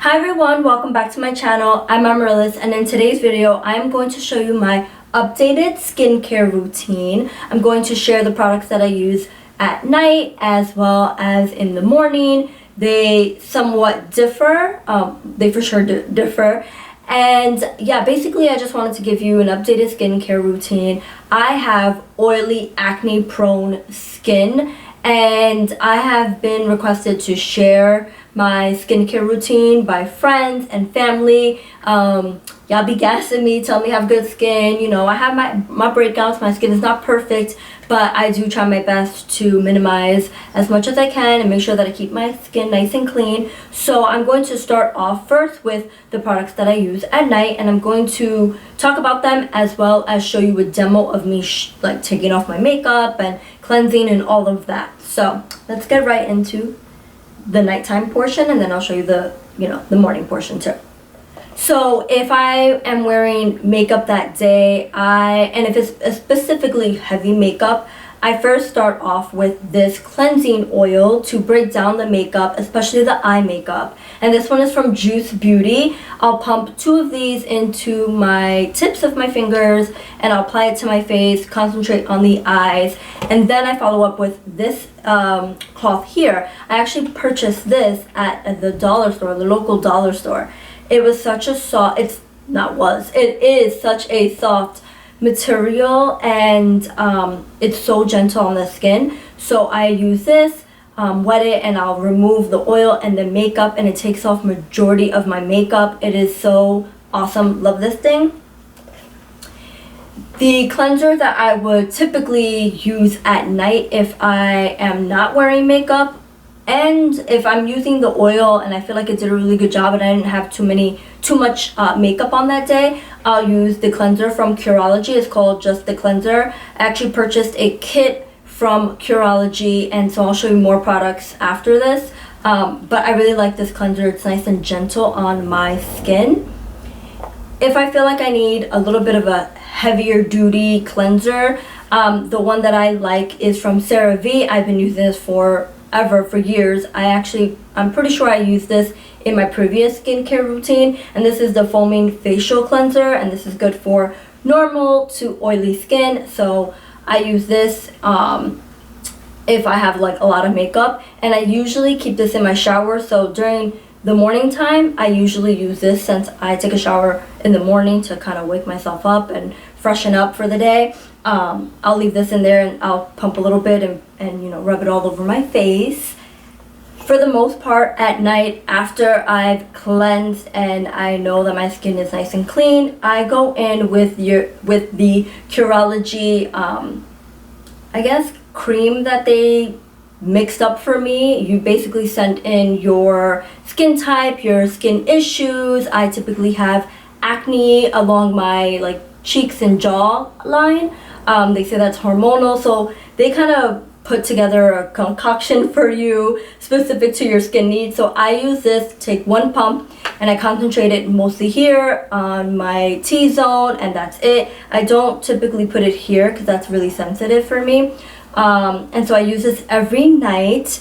Hi everyone, welcome back to my channel. I'm Amaryllis, and in today's video I'm going to show you my updated skincare routine. I'm going to share the products that I use at night as well as in the morning. They somewhat differ, they for sure differ. And yeah, basically I just wanted to give you an updated skincare routine. I have oily, acne prone skin, and I have been requested to share my skincare routine by friends and family. Y'all be gassing me, tell me I have good skin. You know, I have my breakouts, my skin is not perfect, but I do try my best to minimize as much as I can and make sure that I keep my skin nice and clean. So I'm going to start off first with the products that I use at night, and I'm going to talk about them as well as show you a demo of me like taking off my makeup and cleansing and all of that. So let's get right into the nighttime portion, and then I'll show you the morning portion too. So if I am wearing makeup that day, and if it's specifically heavy makeup, I first start off with this cleansing oil to break down the makeup, especially the eye makeup. And this one is from Juice Beauty. I'll pump 2 of these into my tips of my fingers and I'll apply it to my face, concentrate on the eyes, and then I follow up with this cloth here. I actually purchased this at the dollar store, the local dollar store. It was such a soft, it is such a soft material, and it's so gentle on the skin. So I use this, wet it, and I'll remove the oil and the makeup, and it takes off majority of my makeup. It is so awesome. Love this thing. The cleanser that I would typically use at night if I am not wearing makeup, and if I'm using the oil and I feel like it did a really good job and I didn't have too much makeup on that day, I'll use the cleanser from Curology. It's called just the cleanser. I actually purchased a kit from Curology, and so I'll show you more products after this. But I really like this cleanser. It's nice and gentle on my skin. If I feel like I need a little bit of a heavier duty cleanser, the one that I like is from Cerave. I've been using this for years. I'm pretty sure I used this in my previous skincare routine, and this is the foaming facial cleanser, and this is good for normal to oily skin. So I use this if I have like a lot of makeup, and I usually keep this in my shower. So during the morning time I usually use this, since I take a shower in the morning to kind of wake myself up and freshen up for the day. I'll leave this in there and I'll pump a little bit and rub it all over my face. For the most part at night, after I've cleansed and I know that my skin is nice and clean, I go in with the Curology I guess cream that they mixed up for me. You basically send in your skin type, your skin issues. I typically have acne along my cheeks and jaw line. They say that's hormonal, so they kind of put together a concoction for you specific to your skin needs. So I use this, take 1 pump, and I concentrate it mostly here on my T-zone, and that's it. I don't typically put it here because that's really sensitive for me. And so I use this every night.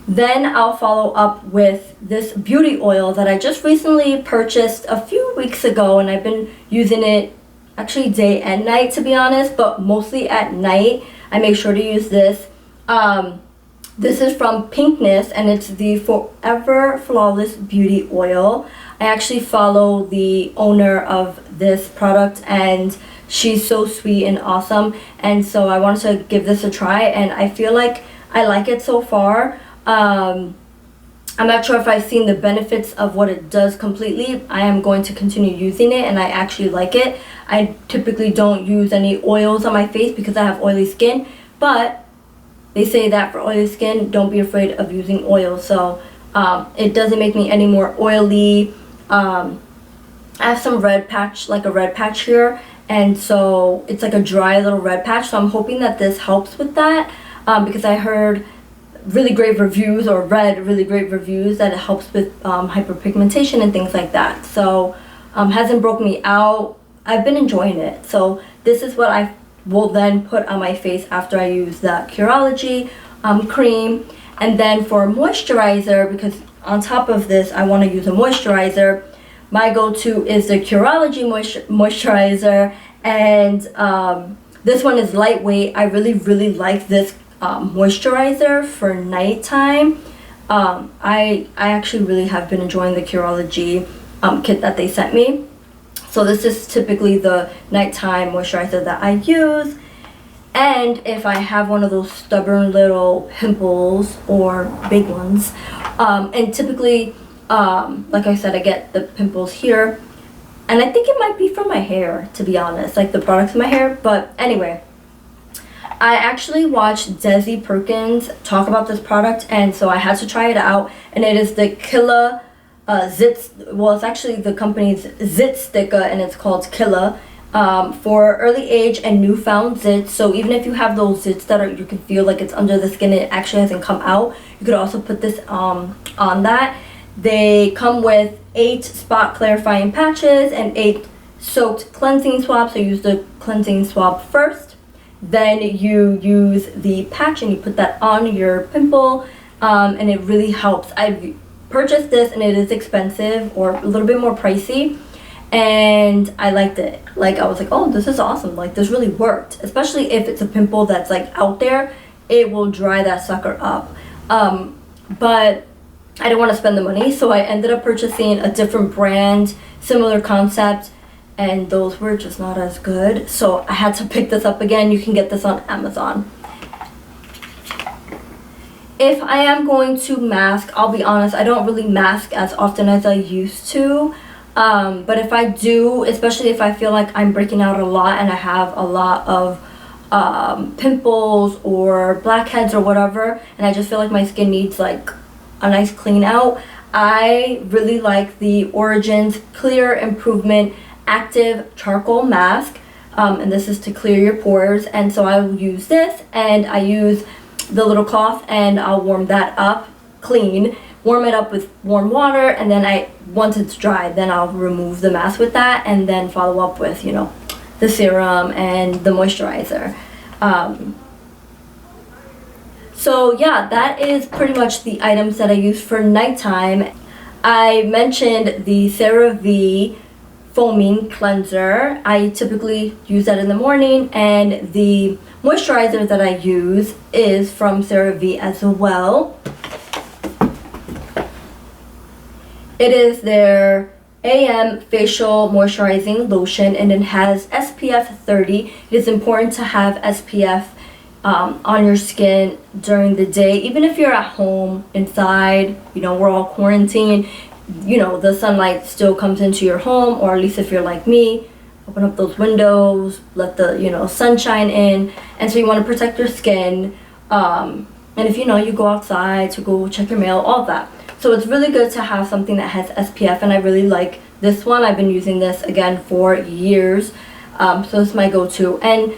Then I'll follow up with this beauty oil that I just recently purchased a few weeks ago, and I've been using it actually day and night, to be honest, but mostly at night. I make sure to use this. This is from Pinkness, and it's the Forever Flawless Beauty Oil. I actually follow the owner of this product, and she's so sweet and awesome, and so I wanted to give this a try, and I feel like I like it so far. I'm not sure if I've seen the benefits of what it does completely. I am going to continue using it, and I actually like it. I typically don't use any oils on my face because I have oily skin, but they say that for oily skin, don't be afraid of using oil. So it doesn't make me any more oily. I have some red patch, like a red patch here, and so it's like a dry little red patch. So I'm hoping that this helps with that, because I heard really great reviews, or read really great reviews, that it helps with hyperpigmentation and things like that. So hasn't broke me out. I've been enjoying it. So this is what I will then put on my face after I use the Curology cream. And then for moisturizer, because on top of this I want to use a moisturizer, my go-to is the Curology Moisturizer. And this one is lightweight. I really like this moisturizer for nighttime. I actually really have been enjoying the Curology kit that they sent me. So this is typically the nighttime moisturizer that I use. And if I have one of those stubborn little pimples or big ones, and typically, like I said, I get the pimples here, and I think it might be from my hair, to be honest, like the products in my hair. But anyway, I actually watched Desi Perkins talk about this product, and so I had to try it out. And it is the Killa well, it's actually the company's Zitsticka, and it's called Killa, for early age and newfound zits. So even if you have those zits that you can feel like it's under the skin, it actually hasn't come out, you could also put this on that. They come with 8 spot clarifying patches and 8 soaked cleansing swabs. So use the cleansing swab first, then you use the patch and you put that on your pimple, and it really helps. I've purchased this and it is expensive, or a little bit more pricey, and I liked it. Like, I was like, oh, this is awesome, like this really worked. Especially if it's a pimple that's like out there, it will dry that sucker up. But I didn't want to spend the money, so I ended up purchasing a different brand, similar concept, and those were just not as good, so I had to pick this up again. You can get this on Amazon. If I am going to mask, I'll be honest, I don't really mask as often as I used to. But if I do, especially if I feel like I'm breaking out a lot and I have a lot of pimples or blackheads or whatever, and I just feel like my skin needs like a nice clean out, I really like the Origins Clear Improvement Active Charcoal Mask. And this is to clear your pores, and so I will use this, and I use the little cloth and I'll warm that up clean, warm it up with warm water, and then once it's dry, then I'll remove the mask with that, and then follow up with, you know, the serum and the moisturizer. So yeah, that is pretty much the items that I use for nighttime. I mentioned the CeraVe foaming cleanser. I typically use that in the morning, and the moisturizer that I use is from CeraVe as well. It is their AM Facial Moisturizing Lotion, and it has SPF 30. It is important to have SPF on your skin during the day, even if you're at home, inside, you know, we're all quarantined, you know, the sunlight still comes into your home, or at least if you're like me, open up those windows, let the, you know, sunshine in, and so you want to protect your skin, and if, you know, you go outside to go check your mail, all of that. So it's really good to have something that has SPF, and I really like this one. I've been using this again for years, so it's my go-to. And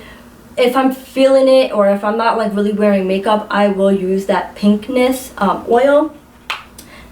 if I'm feeling it, or if I'm not like really wearing makeup, I will use that Pinkness oil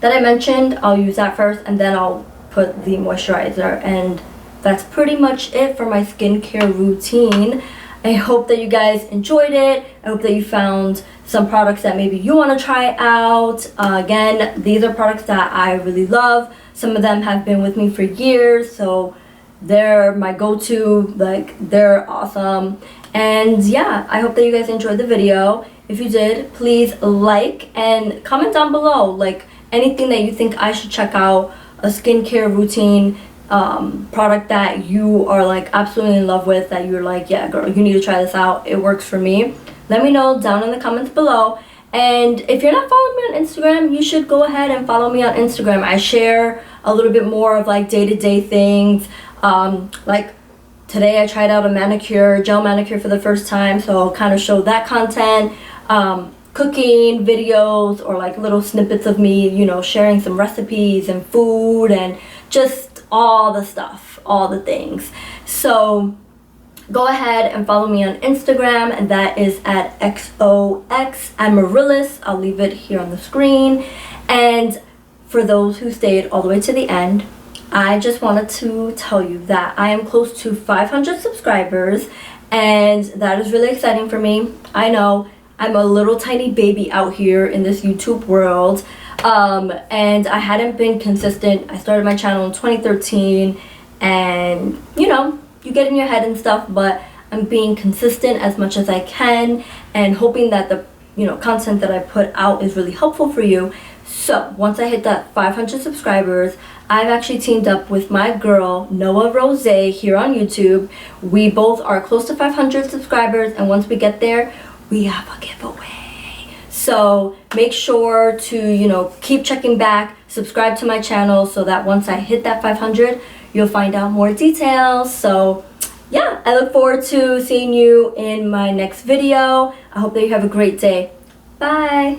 that I mentioned. I'll use that first, and then I'll put the moisturizer, and that's pretty much it for my skincare routine. I hope that you guys enjoyed it. I hope that you found some products that maybe you want to try out. Again, these are products that I really love. Some of them have been with me for years, so they're my go-to, like they're awesome. And yeah, I hope that you guys enjoyed the video. If you did, please like and comment down below, like anything that you think I should check out, a skincare routine, product that you are like absolutely in love with, that you're like, yeah girl, you need to try this out, it works for me. Let me know down in the comments below. And if you're not following me on Instagram, you should go ahead and follow me on Instagram. I share a little bit more of like day-to-day things. Like today I tried out a gel manicure for the first time, so I'll kind of show that content. Cooking videos, or like little snippets of me, you know, sharing some recipes and food and just all the stuff, all the things. So go ahead and follow me on Instagram, and that is at XOXAmaryllis. I'll leave it here on the screen. And for those who stayed all the way to the end, I just wanted to tell you that I am close to 500 subscribers, and that is really exciting for me. I know I'm a little tiny baby out here in this YouTube world, and I hadn't been consistent. I started my channel in 2013, and you know, you get in your head and stuff, but I'm being consistent as much as I can and hoping that the content that I put out is really helpful for you. So once I hit that 500 subscribers, I've actually teamed up with my girl Noah Rose here on YouTube. We both are close to 500 subscribers, and once we get there, we have a giveaway. So make sure to keep checking back, subscribe to my channel, so that once I hit that 500, you'll find out more details. So yeah, I look forward to seeing you in my next video. I hope that you have a great day. Bye.